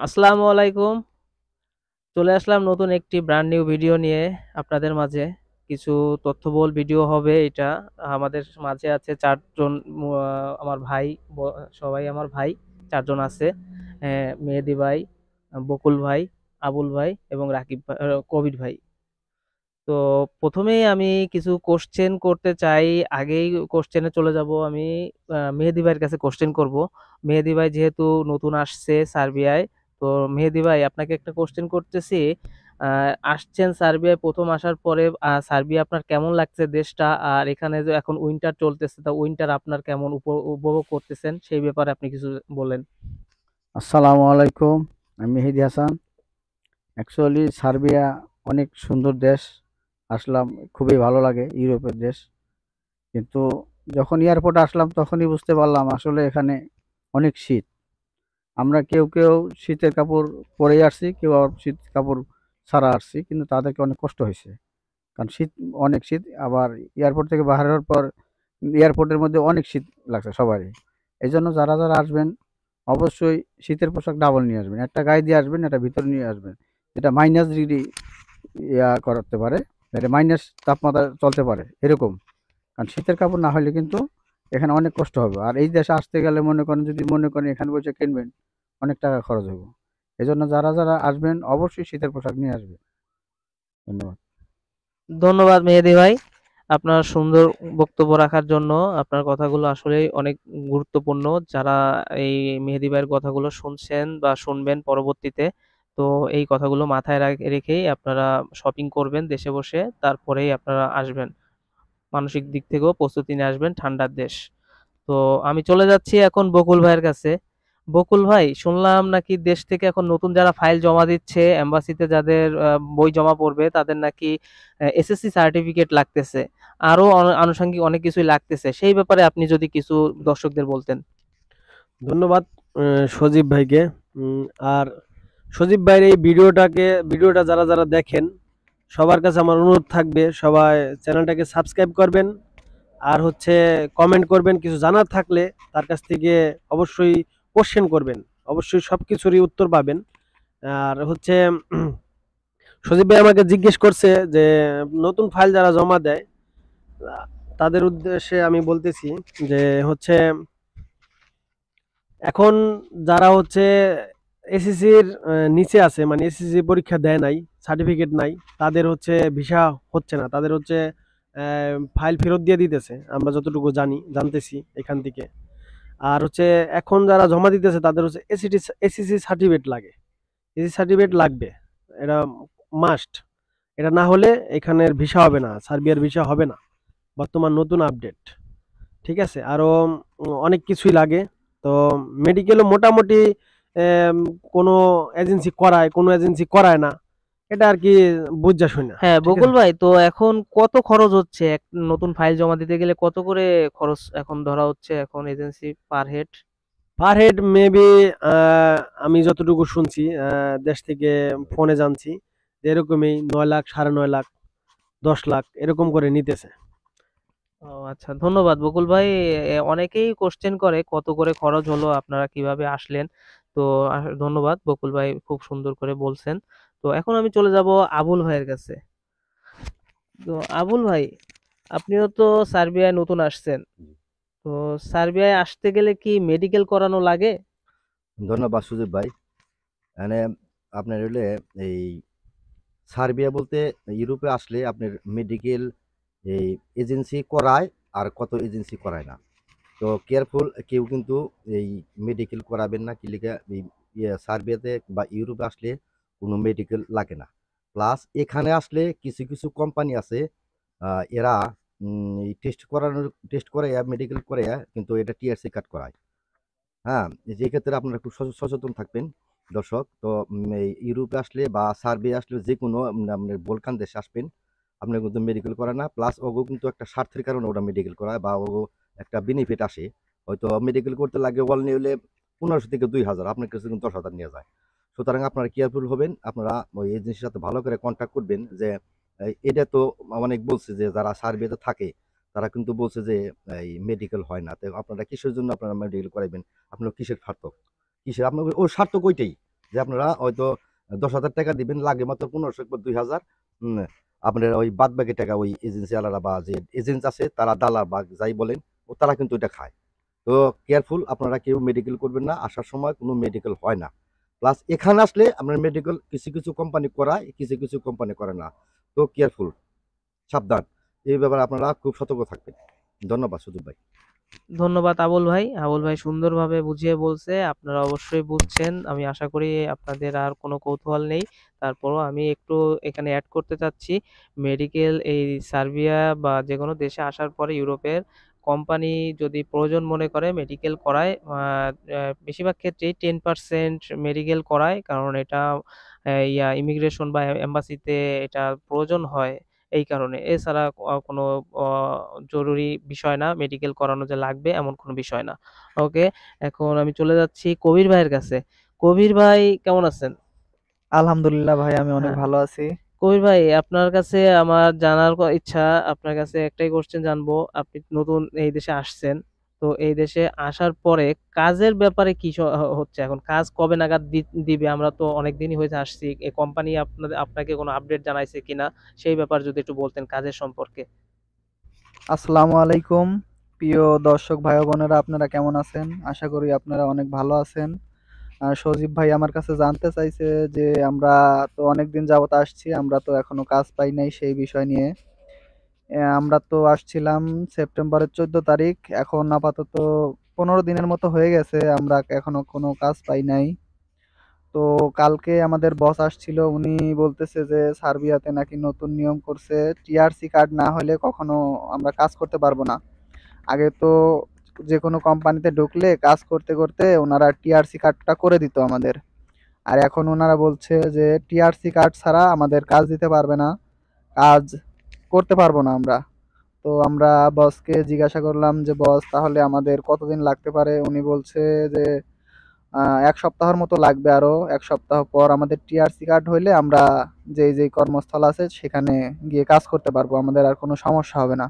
আসসালামু আলাইকুম। চলে আসলাম নতুন একটি ব্র্যান্ড নিউ ভিডিও নিয়ে আপনাদের মাঝে। কিছু তথ্যবহুল ভিডিও হবে এটা। আমাদের মাঝে আছে ৪ জন আমার ভাই, সবাই আমার ভাই ৪ জন আছে। মেহেদী ভাই, বকুল ভাই, আবুল ভাই এবং রাকিব ভাই, কবির ভাই। তো প্রথমেই আমি কিছু কোশ্চেন করতে চাই। আগেই কোশ্চেনে চলে যাব আমি। মেহেদী ভাইয়ের কাছে কোশ্চেন করব। মেহেদী ভাই যেহেতু নতুন আসছে সার্বিয়ায়, তো মেহেদী ভাই আপনাকে একটা কোশ্চেন করতেছি। আসছেন সার্বিয়ায়, প্রথম আসার পরে সার্বিয়া আপনার কেমন লাগছে দেশটা? আর এখানে যে এখন উইন্টার চলতেছে, তা উইন্টার আপনার কেমন উপভোগ করতেছেন সেই ব্যাপারে আপনি কিছু বলেন। আসসালামু আলাইকুম। আমি মেহেদি হাসান। অ্যাকচুয়ালি সার্বিয়া অনেক সুন্দর দেশ। আসলাম, খুবই ভালো লাগে, ইউরোপের দেশ। কিন্তু যখন এয়ারপোর্টে আসলাম তখনই বুঝতে পারলাম আসলে এখানে অনেক শীত। আমরা কেউ কেউ শীতের কাপড় পরেই আসছি, কেউ আবার শীত কাপড় ছাড়া আসছি, কিন্তু তাদেরকে অনেক কষ্ট হয়েছে। কারণ শীত, অনেক শীত। আবার এয়ারপোর্ট থেকে বাহির হওয়ার পর এয়ারপোর্টের মধ্যে অনেক শীত লাগছে সবারই। এই জন্য যারা যারা আসবেন অবশ্যই শীতের পোশাক ডাবল নিয়ে আসবেন, একটা গায়ে দিয়ে আসবেন, একটা ভিতরে নিয়ে আসবেন, যেটা -ডিগ্রি করতে পারে, এটা মাইনাস তাপমাত্রা চলতে পারে এরকম। কারণ শীতের কাপড় না হলে কিন্তু এখানে অনেক কষ্ট হবে। আর এই দেশে আসতে গেলে মনে করেন, যদি মনে করেন এখানে বসে কিনবেন, অনেক টাকা খরচ হবে। এই জন্য যারা যারা আসবেন অবশ্যই শীতের পোশাক নিয়ে আসবেন। ধন্যবাদ। ধন্যবাদ মেহেদী ভাই, আপনার সুন্দর বক্তব্য রাখার জন্য। আপনার কথাগুলো আসলেই অনেক গুরুত্বপূর্ণ। যারা এই মেহেদী ভাইয়ের কথাগুলো শুনছেন বা শুনবেন পরবর্তীতে, তো এই কথাগুলো মাথায় রেখেই আপনারা শপিং করবেন দেশে বসে, তারপরেই আপনারা আসবেন। মানসিক দিক থেকেও প্রস্তুতি নিয়ে আসবেন, ঠান্ডার দেশ। তো আমি চলে যাচ্ছি এখন বকুল ভাইয়ের কাছে। বকুল ভাই, শুনলাম নাকি দেশ থেকে এখন নতুন যারা ফাইল জমা দিচ্ছে এম্বাসিতে, যাদের বই জমা পড়বে, তাদের নাকি এসএসসি সার্টিফিকেট লাগতেছে। আরো আনুষঙ্গিক অনেক কিছুই লাগতেছে। সেই ব্যাপারে আপনি যদি কিছু দর্শকদের বলতেন। ধন্যবাদ সজীব ভাইকে। উম, আর সজীব ভাইয়ের এই ভিডিওটা যারা যারা দেখেন, সবার কাছে আমার অনুরোধ থাকবে, সবাই চ্যানেলটাকে সাবস্ক্রাইব করবেন। আর হচ্ছে কমেন্ট করবেন, কিছু জানার থাকলে তার কাছ থেকে অবশ্যই কোশ্চেন করবেন, অবশ্যই সব কিছুরই উত্তর পাবেন। আর হচ্ছে সজীব ভাই আমাকে জিজ্ঞেস করছে যে নতুন ফাইল যারা জমা দেয়, তাদের উদ্দেশ্যে আমি বলতেছি যে হচ্ছে এখন যারা হচ্ছে এসএসসির নিচে আছে, মানে এসএসসি পরীক্ষা দেয় নাই, সার্টিফিকেট নাই, তাদের হচ্ছে ভিসা হচ্ছে না, তাদের হচ্ছে ফাইল ফেরত দিয়ে দিতেছে, আমরা যতটুকু জানতেছি এখান থেকে। আর হচ্ছে এখন যারা জমা দিতেছে তাদের হচ্ছে এসএসসি সার্টিফিকেট লাগে, এসএসসি সার্টিফিকেট লাগবে, এটা মাস্ট। এটা না হলে এখানের ভিসা হবে না, সার্বিয়ার ভিসা হবে না, বর্তমান নতুন আপডেট। ঠিক আছে? আরো অনেক কিছুই লাগে। তো মেডিকেলও মোটামুটি এম, কোনো এজেন্সি করায়, কোনো এজেন্সি করায় না। এটা আর কি বুঝা শুনা। হ্যাঁ ঠিক বকুল আছে? ভাই, তো এখন কত খরচ হচ্ছে এক নতুন ফাইল জমা দিতে গেলে? কত করে খরচ এখন ধরা হচ্ছে এখন agency per head? Per head maybe, আমি যতটুকু শুনছি, দেশ থেকে ফোনে জানছি যে এরকমই 9 লাখ, 9.5 লাখ, 10 লাখ এরকম করে নিতেছে। ও আচ্ছা, ধন্যবাদ বকুল ভাই। অনেকেই কোশ্চেন করে কত করে খরচ হলো, আপনারা কিভাবে আসলেন। তো ধন্যবাদ বকুল ভাই, খুব সুন্দর করে বলছেন। তো এখন আমি চলে যাব আবুল ভাইয়ের কাছে। তো আবুল ভাই, আপনিও তো সার্বিয়ায় নতুন আসছেন। তো সার্বিয়ায় আসতে গেলে কি মেডিকেল করানো লাগে? ধন্যবাদ সুজিব ভাই। মানে আপনার হলে এই সার্বিয়া বলতে ইউরোপে আসলে আপনার মেডিকেল এই এজেন্সি করায়, আর কত এজেন্সি করায় না। তো কেয়ারফুল কেউ কিন্তু এই মেডিকেল করাবেন না, কি লিখে এই সার্বিয়াতে বা ইউরোপে আসলে কোনো মেডিকেল লাগে না। প্লাস এখানে আসলে কিছু কিছু কোম্পানি আছে, এরা এই টেস্ট করাইয়া মেডিকেল করাইয়া কিন্তু এটা টিআরসি কার্ড করায়। হ্যাঁ, যে ক্ষেত্রে আপনারা খুব সচেতন থাকবেন দর্শক। তো এই ইউরোপে আসলে বা সার্বিয়া আসলে যে কোনো আপনার বলকান দেশে আসবেন, আপনার কিন্তু মেডিকেল করে না। প্লাস ওগো কিন্তু একটা স্বার্থের কারণে ওরা মেডিকেল করায় বা ওগো একটা বেনিফিট আসে। হয়তো মেডিকেল করতে লাগে ওয়াল নিয়ে হলে 1500 থেকে 2000, আপনার কাছে কিন্তু 10,000 নিয়ে যায়। সুতরাং আপনারা কেয়ারফুল হবেন, আপনারা ওই এজেন্সির সাথে ভালো করে কন্ট্যাক্ট করবেন যে এটা তো অনেক বলছে যে যারা সার্বিয়াতে থাকে তারা কিন্তু বলছে যে এই মেডিকেল হয় না। তো আপনারা কিসের জন্য আপনারা মেডিকেল করাইবেন? আপনার কিসের স্বার্থ? কিসের আপনার ওর স্বার্থ কইটাই। যে আপনারা হয়তো 10,000 টাকা দিবেন, লাগে মাত্র 1500 বা 2000। আপনার ওই বাদ বাকি টাকা ওই এজেন্সি আলাদা বা যে এজেন্ট আছে তারা, দালাল বা যাই বলেন, তারা কিন্তু এটা খায়। তো কেয়ারফুল, আপনারা কেউ মেডিকেল করবেন না, আসার সময় কোনো মেডিকেল হয় না। প্লাস এখানে আসলে আপনার মেডিকেল কিছু কিছু কোম্পানি করায়, কিছু কিছু কোম্পানি করে না। তো কেয়ারফুল, সাবধান, এই ব্যাপারে আপনারা খুব সতর্ক থাকবেন। ধন্যবাদ সুদীপ ভাই। ধন্যবাদ আবুল ভাই। আবুল ভাই সুন্দরভাবে বুঝিয়ে বলছে, আপনারা অবশ্যই বুঝছেন। আমি আশা করি আপনাদের আর কোনো কৌতূহল নেই। তারপরও আমি একটু এখানে অ্যাড করতে চাচ্ছি, মেডিকেল এই সার্বিয়া বা যে কোনো দেশে আসার পরে ইউরোপের কোম্পানি যদি প্রয়োজন মনে করে মেডিকেল করায়, বেশিরভাগ ক্ষেত্রেই 10% মেডিকেল করায়, কারণ এটা ইমিগ্রেশন বা এম্বাসিতে এটা প্রয়োজন হয় এই কারণে। এছাড়া কোনো জরুরি বিষয় না, মেডিকেল করানো যে লাগবে এমন কোনো বিষয় না। ওকে, এখন আমি চলে যাচ্ছি কবির ভাইয়ের কাছে। কবির ভাই কেমন আছেন? আলহামদুলিল্লাহ ভাই, আমি অনেক হ্যাঁ, ভালো আছি। কবির ভাই আপনার কাছে আমার জানার ইচ্ছা, আপনার কাছে একটাই কোশ্চেন জানবো। আপনি নতুন এই দেশে আসছেন, তো এই দেশে আসার পরে কাজের ব্যাপারে কি হচ্ছে এখন? কাজ কবে নাগাদ দিবে? আমরা তো অনেক দিনই হয়েছে আসছি, এই কোম্পানি আপনাকে কোনো আপডেট জানাইছে কিনা, সেই ব্যাপার যদি একটু বলতেন কাজের সম্পর্কে। আসসালামু আলাইকুম, প্রিয় দর্শক ভাই ও বোনেরা, আপনারা কেমন আছেন? আশা করি আপনারা অনেক ভালো আছেন। সজীব ভাই আমার কাছে জানতে চাইছে যে আমরা তো অনেক দিন যাবত আসছি, আমরা তো এখনো কাজ পাই নাই সেই বিষয় নিয়ে। আমরা তো আসছিলাম সেপ্টেম্বরের 14 তারিখ, এখন আপাতত 15 দিনের মতো হয়ে গেছে, আমরা এখনো কোনো কাজ পাই নাই। তো কালকে আমাদের বস আসছিল, উনি বলতেছে যে সার্বিয়াতে নাকি নতুন নিয়ম করছে, টিআরসি কার্ড না হলে কখনো আমরা কাজ করতে পারবো না। আগে তো যে কোনো কোম্পানিতে ঢুকলে কাজ করতে করতে ওনারা টিআরসি কার্ডটা করে দিত আমাদের, আর এখন ওনারা বলছে যে টিআরসি কার্ড ছাড়া আমাদের কাজ দিতে পারবে না, কাজ করতে পারবো না আমরা। তো আমরা বসকে জিজ্ঞাসা করলাম যে বস তাহলে আমাদের কতদিন লাগতে পারে? উনি বলছে যে 1 সপ্তাহের মতো লাগবে, আরো 1 সপ্তাহ পর আমাদের টিআরসি কার্ড হইলে আমরা যেই যেই কর্মস্থল আছে সেখানে গিয়ে কাজ করতে পারবো, আমাদের আর কোনো সমস্যা হবে না।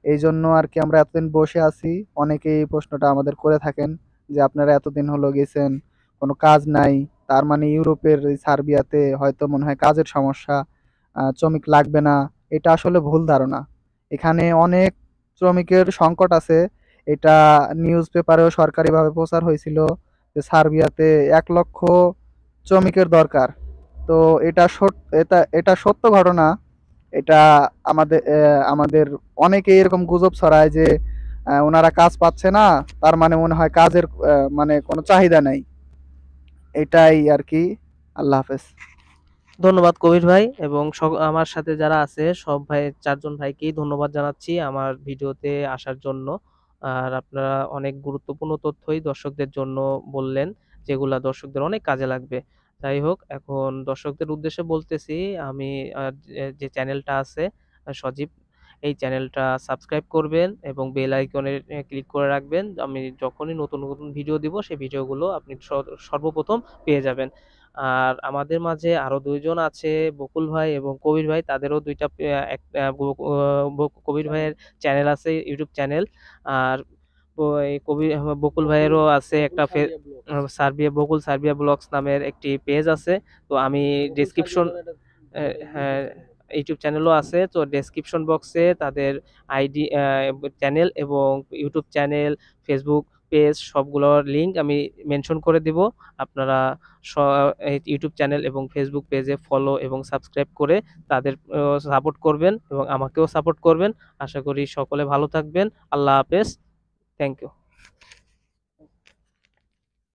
এই জন্য আর কি আমরা এতদিন বসে আছি। অনেকেই এই প্রশ্নটা আমাদের করে থাকেন যে আপনারা এতদিন হলো গেছেন, কোনো কাজ নাই, তার মানে ইউরোপের এই সার্বিয়াতে হয়তো মনে হয় কাজের সমস্যা, শ্রমিক লাগবে না। এটা আসলে ভুল ধারণা। এখানে অনেক শ্রমিকের সংকট আছে। এটা নিউজ পেপারেও সরকারিভাবে প্রচার হয়েছিল যে সার্বিয়াতে 1 লক্ষ শ্রমিকের দরকার। তো এটা এটা সত্য ঘটনা। এটা আমাদের অনেকেই এরকম গুজব ছড়ায় যে ওনারা কাজ পাচ্ছে না, তার মানে মনে হয় কাজের মানে কোনো চাহিদা নাই। এটাই আর কি। আল্লাহ হাফেজ। ধন্যবাদ কবির ভাই, এবং আমার সাথে যারা আছে সব ভাই, চারজন ভাইকেই ধন্যবাদ জানাচ্ছি আমার ভিডিওতে আসার জন্য। আর আপনারা অনেক গুরুত্বপূর্ণ তথ্যই দর্শকদের জন্য বললেন, যেগুলা দর্শকদের অনেক কাজে লাগবে। যাই হোক, এখন দর্শকদের উদ্দেশ্যে বলতেছি, আমি যে চ্যানেলটা আছে সজীব, এই চ্যানেলটা সাবস্ক্রাইব করবেন এবং বেল আইকনে ক্লিক করে রাখবেন। আমি যখনই নতুন নতুন ভিডিও দিব সেই ভিডিওগুলো আপনি সর্বপ্রথম পেয়ে যাবেন। আর আমাদের মাঝে আরো দুইজন আছে, বকুল ভাই এবং কবির ভাই, তাদেরও দুইটা কবির ভাইয়ের চ্যানেল আছে, ইউটিউব চ্যানেল। আর এই বকুল ভাইয়েরও আছে একটা সার্বিয়া ব্লগস নামের একটি পেজ আছে। তো আমি ডেসক্রিপশন, হ্যাঁ, ইউটিউব চ্যানেলও আছে, তো ডেসক্রিপশন বক্সে তাদের আইডি, চ্যানেল এবং ইউটিউব চ্যানেল, ফেসবুক পেজ সবগুলোর লিংক আমি মেনশন করে দিব। আপনারা এই ইউটিউব চ্যানেল এবং ফেসবুক পেজে ফলো এবং সাবস্ক্রাইব করে তাদের সাপোর্ট করবেন এবং আমাকেও সাপোর্ট করবেন। আশা করি সকলে ভালো থাকবেন। আল্লাহ হাফেজ। Thank you.